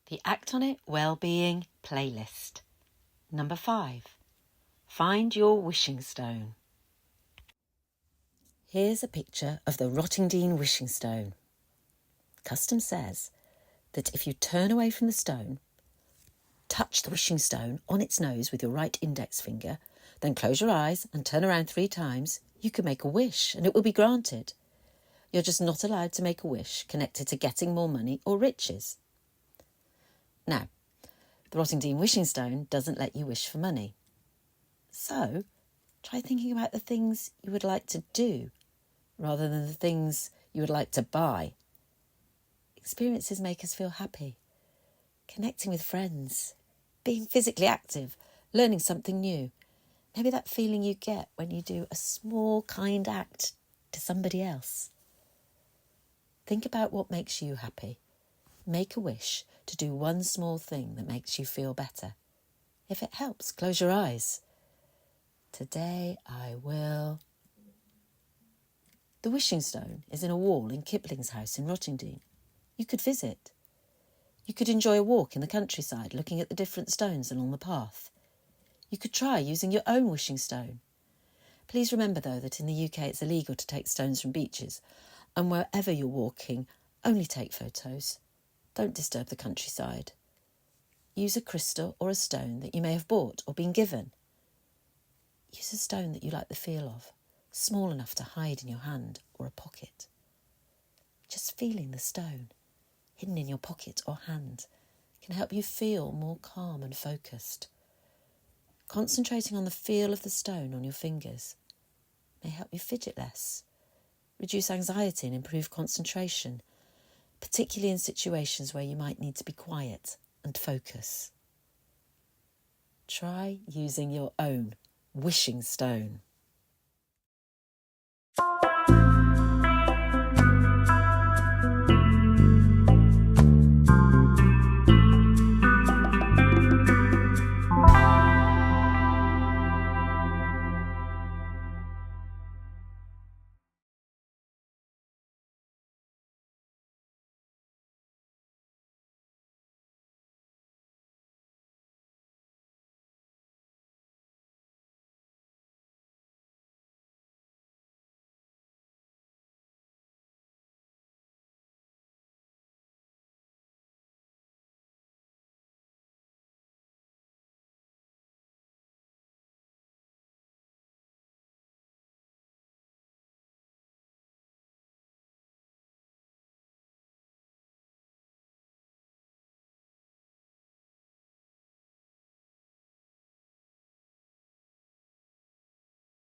The Act On It Wellbeing Playlist. Number 5. Find your wishing stone. Here's a picture of the Rottingdean wishing stone. Custom says that if you turn away from the stone, touch the wishing stone on its nose with your right index finger, then close your eyes and turn around 3 times, you can make a wish and it will be granted. You're just not allowed to make a wish connected to getting more money or riches. Now, the Rottingdean wishing stone doesn't let you wish for money. So, try thinking about the things you would like to do rather than the things you would like to buy. Experiences make us feel happy. Connecting with friends, being physically active, learning something new. Maybe that feeling you get when you do a small, kind act to somebody else. Think about what makes you happy. Make a wish to do one small thing that makes you feel better. If it helps, close your eyes. Today I will... The wishing stone is in a wall in Kipling's house in Rottingdean. You could visit. You could enjoy a walk in the countryside looking at the different stones along the path. You could try using your own wishing stone. Please remember, though, that in the UK it's illegal to take stones from beaches, and wherever you're walking, only take photos. Don't disturb the countryside. Use a crystal or a stone that you may have bought or been given. Use a stone that you like the feel of, small enough to hide in your hand or a pocket. Just feeling the stone, hidden in your pocket or hand, can help you feel more calm and focused. Concentrating on the feel of the stone on your fingers may help you fidget less, reduce anxiety and improve concentration, particularly in situations where you might need to be quiet and focus. Try using your own wishing stone.